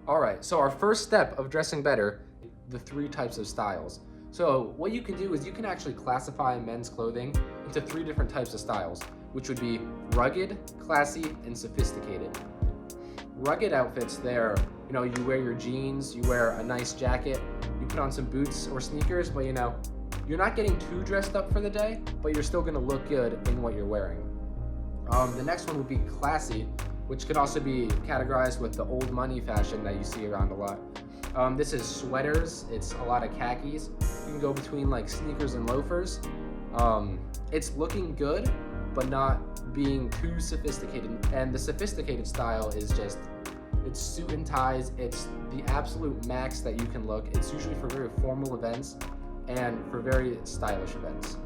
All right, so our first step of dressing better, the three types of styles. So what you can do is you can actually classify men's clothing into three different types of styles, which would be rugged, classy, and sophisticated. Rugged outfits, you wear your jeans, you wear a nice jacket, you put on some boots or sneakers, but you're not getting too dressed up for the day, but you're still gonna look good in what you're wearing. The next one would be classy, which could also be categorized with the old money fashion that you see around a lot. This is sweaters, it's a lot of khakis. You can go between like sneakers and loafers. It's looking good, but not being too sophisticated. And the sophisticated style is it's suit and ties. It's the absolute max that you can look. It's usually for very formal events and for very stylish events.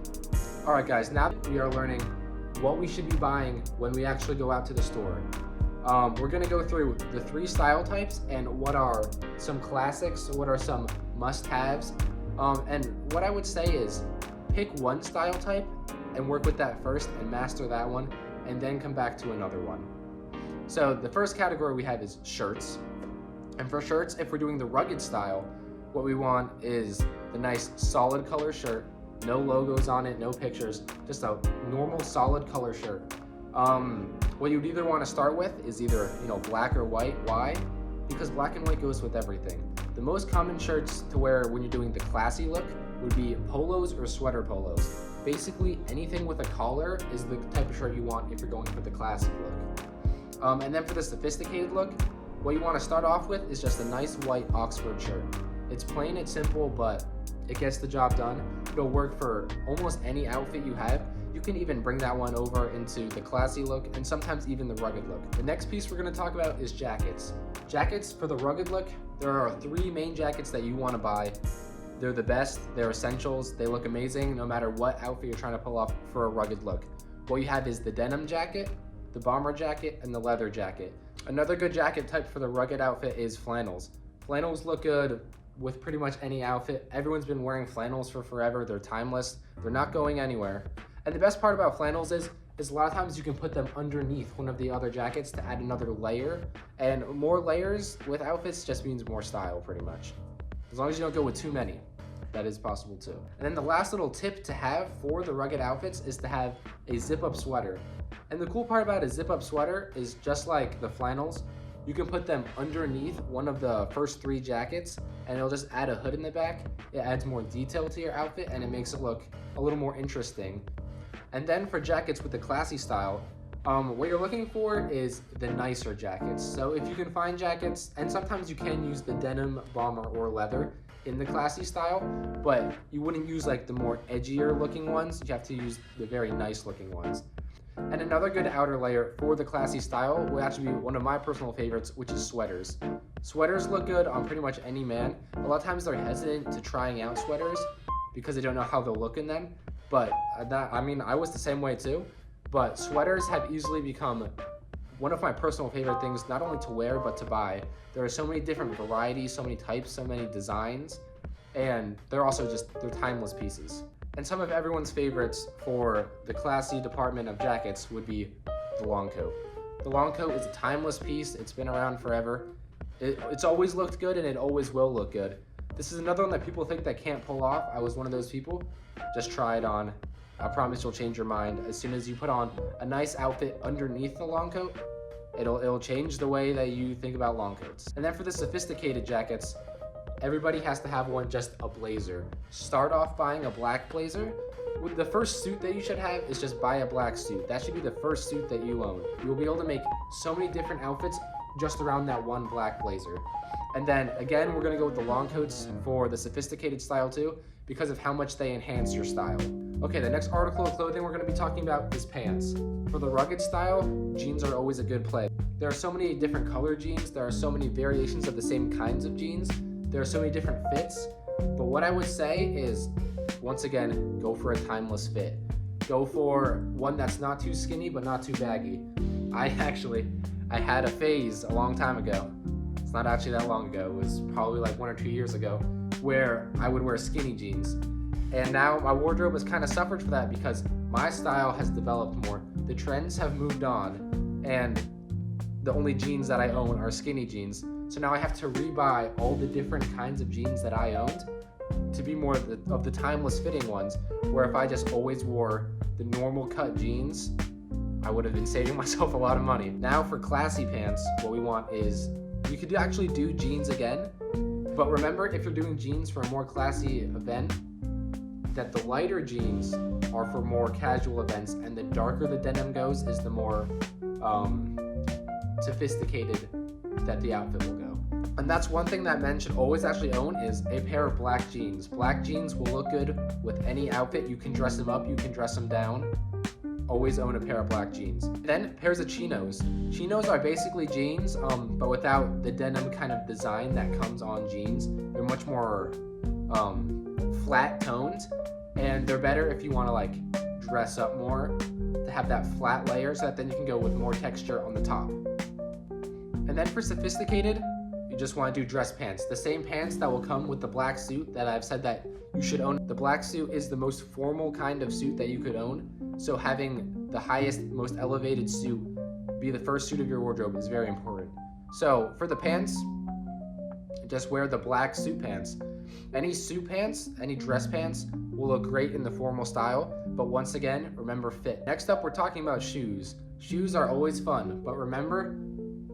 All right, guys, now we are learning what we should be buying when we actually go out to the store. We're gonna go through the three style types and what are some classics, what are some must-haves. And what I would say is pick one style type and work with that first and master that one, and then come back to another one. So the first category we have is shirts. And for shirts, if we're doing the rugged style, what we want is the nice solid color shirt, no logos on it, no pictures, just a normal solid color shirt. What you'd either want to start with is either black or white. Why? Because black and white goes with everything. The most common shirts to wear when you're doing the classy look would be polos or sweater polos. Basically anything with a collar is the type of shirt you want if you're going for the classic look. And then for the sophisticated look, what you want to start off with is just a nice white Oxford shirt. It's plain, it's simple, but it gets the job done. It'll work for almost any outfit you have. You can even bring that one over into the classy look and sometimes even the rugged look. The next piece we're going to talk about is jackets. Jackets for the rugged look, there are three main jackets that you want to buy. They're the best, they're essentials, they look amazing no matter what outfit you're trying to pull off for a rugged look. What you have is the denim jacket, the bomber jacket, and the leather jacket. Another good jacket type for the rugged outfit is flannels. Flannels look good with pretty much any outfit. Everyone's been wearing flannels for forever. They're timeless. They're not going anywhere. And the best part about flannels is a lot of times you can put them underneath one of the other jackets to add another layer. And more layers with outfits just means more style pretty much. As long as you don't go with too many, that is possible too. And then the last little tip to have for the rugged outfits is to have a zip-up sweater. And the cool part about a zip-up sweater is just like the flannels, you can put them underneath one of the first three jackets and it'll just add a hood in the back. It adds more detail to your outfit and it makes it look a little more interesting. And then for jackets with the classy style, what you're looking for is the nicer jackets. So if you can find jackets, and sometimes you can use the denim, bomber, or leather in the classy style, but you wouldn't use like the more edgier looking ones. You have to use the very nice looking ones. And another good outer layer for the classy style would actually be one of my personal favorites, which is sweaters. Sweaters look good on pretty much any man. A lot of times they're hesitant to trying out sweaters because they don't know how they'll look in them. But I was the same way too. But sweaters have easily become one of my personal favorite things, not only to wear, but to buy. There are so many different varieties, so many types, so many designs, and they're timeless pieces. And some of everyone's favorites for the classy department of jackets would be the long coat. The long coat is a timeless piece. It's been around forever. It's always looked good and it always will look good. This is another one that people think that can't pull off. I was one of those people. Just try it on. I promise you'll change your mind. As soon as you put on a nice outfit underneath the long coat, it'll change the way that you think about long coats. And then for the sophisticated jackets, everybody has to have one, just a blazer. Start off buying a black blazer. The first suit that you should have is just buy a black suit. That should be the first suit that you own. You'll be able to make so many different outfits just around that one black blazer. And then again, we're gonna go with the long coats for the sophisticated style too, because of how much they enhance your style. Okay, the next article of clothing we're gonna be talking about is pants. For the rugged style, jeans are always a good play. There are so many different color jeans. There are so many variations of the same kinds of jeans. There are so many different fits. But what I would say is, once again, go for a timeless fit. Go for one that's not too skinny, but not too baggy. I had a phase a long time ago. It's not actually that long ago. It was probably like 1 or 2 years ago, where I would wear skinny jeans. And now my wardrobe has kind of suffered for that because my style has developed more. The trends have moved on, and the only jeans that I own are skinny jeans. So now I have to rebuy all the different kinds of jeans that I owned to be more of the timeless fitting ones, where if I just always wore the normal cut jeans, I would have been saving myself a lot of money. Now for classy pants, what we want is, you could actually do jeans again, but remember, if you're doing jeans for a more classy event, that the lighter jeans are for more casual events, and the darker the denim goes is the more sophisticated that the outfit will go. And that's one thing that men should always actually own, is a pair of black jeans. Black jeans will look good with any outfit. You can dress them up, you can dress them down. Always own a pair of black jeans. Then pairs of chinos. Chinos are basically jeans, but without the denim kind of design that comes on jeans. They're much more flat toned, and they're better if you want to like dress up more, to have that flat layer, so that then you can go with more texture on the top. And then for sophisticated, you just want to do dress pants. The same pants that will come with the black suit that I've said that you should own. The black suit is the most formal kind of suit that you could own. So having the highest, most elevated suit be the first suit of your wardrobe is very important. So for the pants, just wear the black suit pants. Any suit pants, any dress pants will look great in the formal style, but once again, remember fit. Next up, we're talking about shoes. Shoes are always fun, but remember,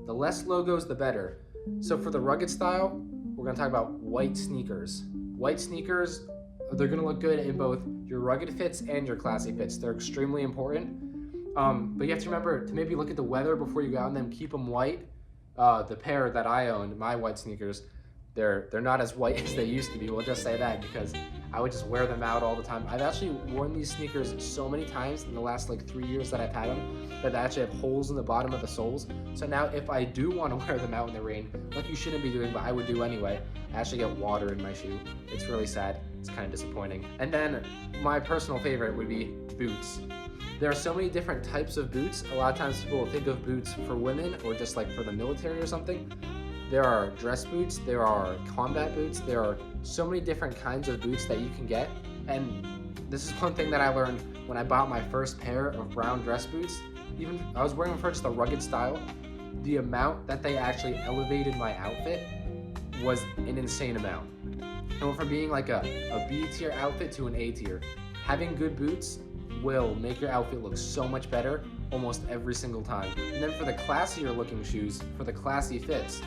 the less logos, the better. So for the rugged style, we're gonna talk about white sneakers. White sneakers, they're gonna look good in both your rugged fits and your classy fits. They're extremely important. But you have to remember to maybe look at the weather before you go out and then keep them white. The pair that I own, my white sneakers, they're not as white as they used to be. We'll just say that because I would just wear them out all the time. I've actually worn these sneakers so many times in the last like 3 years that I've had them, that they actually have holes in the bottom of the soles. So now if I do want to wear them out in the rain, like you shouldn't be doing, but I would do anyway, I actually get water in my shoe. It's really sad. It's kind of disappointing. And then my personal favorite would be boots. There are so many different types of boots. A lot of times people will think of boots for women or just like for the military or something. There are dress boots, there are combat boots, there are so many different kinds of boots that you can get. And this is one thing that I learned when I bought my first pair of brown dress boots. Even I was wearing them for just a rugged style. The amount that they actually elevated my outfit was an insane amount. And went from being like a B tier outfit to an A tier. Having good boots will make your outfit look so much better almost every single time. And then for the classier looking shoes, for the classy fits,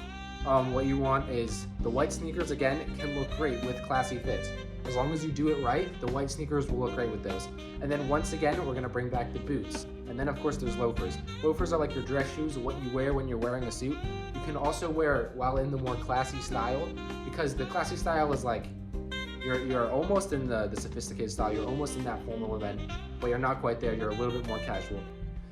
what you want is the white sneakers. Again, can look great with classy fits. As long as you do it right, the white sneakers will look great with those. And then once again, we're gonna bring back the boots. And then of course there's loafers. Loafers are like your dress shoes, what you wear when you're wearing a suit. You can also wear it while in the more classy style, because the classy style is like, you're almost in the sophisticated style, you're almost in that formal event, but you're not quite there, you're a little bit more casual.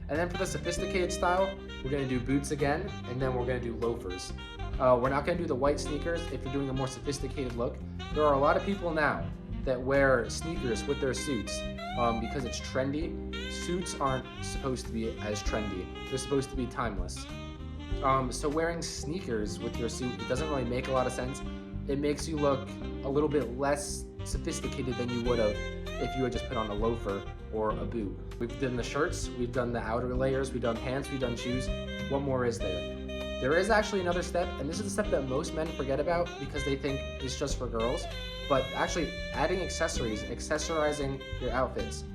And then for the sophisticated style, we're gonna do boots again, and then we're gonna do loafers. We're not gonna do the white sneakers if you're doing a more sophisticated look. There are a lot of people now that wear sneakers with their suits because it's trendy. Suits aren't supposed to be as trendy. They're supposed to be timeless. So wearing sneakers with your suit, it doesn't really make a lot of sense. It makes you look a little bit less sophisticated than you would have if you had just put on a loafer or a boot. We've done the shirts, we've done the outer layers, we've done pants, we've done shoes. What more is there? There is actually another step, and this is the step that most men forget about because they think it's just for girls, but actually adding accessories, accessorizing your outfits.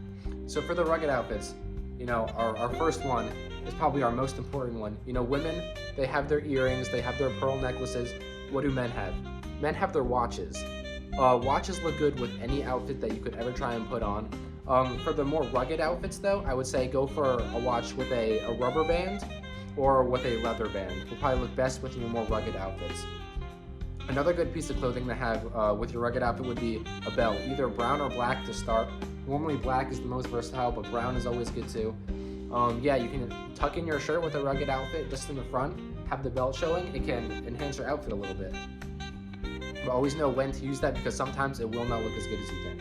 So for the rugged outfits, you know, our first one is probably our most important one. You know, women, they have their earrings, they have their pearl necklaces. What do men have? Men have their watches. Watches look good with any outfit that you could ever try and put on. For the more rugged outfits though, I would say go for a watch with a rubber band or with a leather band. Will probably look best with your more rugged outfits. Another good piece of clothing to have with your rugged outfit would be a belt, either brown or black to start. Normally black is the most versatile, but brown is always good too. Yeah, you can tuck in your shirt with a rugged outfit just in the front, have the belt showing. It can enhance your outfit a little bit. But always know when to use that because sometimes it will not look as good as you think.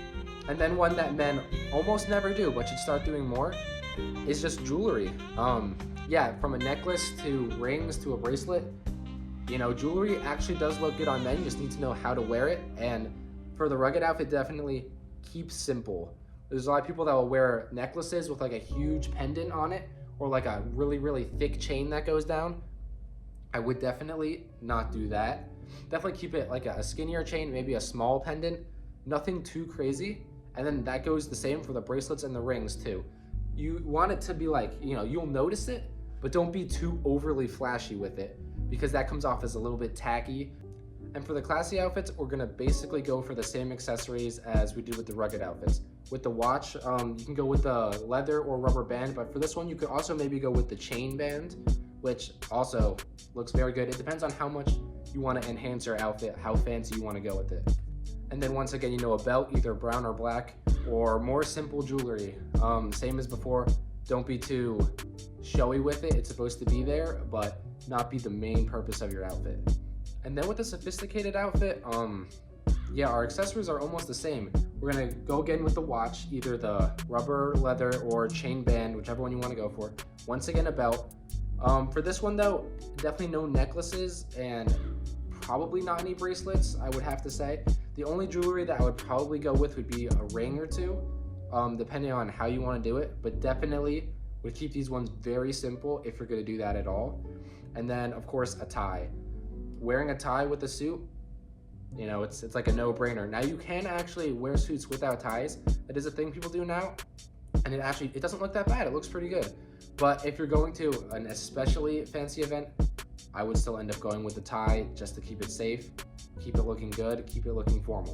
And then one that men almost never do, but should start doing more, is just jewelry. Yeah, from a necklace to rings to a bracelet, you know, jewelry actually does look good on men. You just need to know how to wear it. And for the rugged outfit, definitely keep simple. There's a lot of people that will wear necklaces with like a huge pendant on it or like a really, really thick chain that goes down. I would definitely not do that. Definitely keep it like a skinnier chain, maybe a small pendant, nothing too crazy. And then that goes the same for the bracelets and the rings too. You want it to be like, you'll notice it, but don't be too overly flashy with it because that comes off as a little bit tacky. And for the classy outfits, we're gonna basically go for the same accessories as we did with the rugged outfits. With the watch, you can go with the leather or rubber band, but for this one, you could also maybe go with the chain band, which also looks very good. It depends on how much you want to enhance your outfit, how fancy you want to go with it. And then once again, a belt, either brown or black, or more simple jewelry. Same as before, don't be too showy with it. It's supposed to be there, but not be the main purpose of your outfit. And then with the sophisticated outfit, our accessories are almost the same. We're gonna go again with the watch, either the rubber, leather, or chain band, whichever one you want to go for. Once again, a belt. For this one though, definitely no necklaces and probably not any bracelets, I would have to say. The only jewelry that I would probably go with would be a ring or two, depending on how you want to do it, but definitely would keep these ones very simple if you're going to do that at all. And then of course a tie. Wearing a tie with a suit, it's like a no-brainer. Now you can actually wear suits without ties. That is a thing people do now, and it doesn't look that bad. It looks pretty good. But if you're going to an especially fancy event, I would still end up going with the tie just to keep it safe, keep it looking good, keep it looking formal.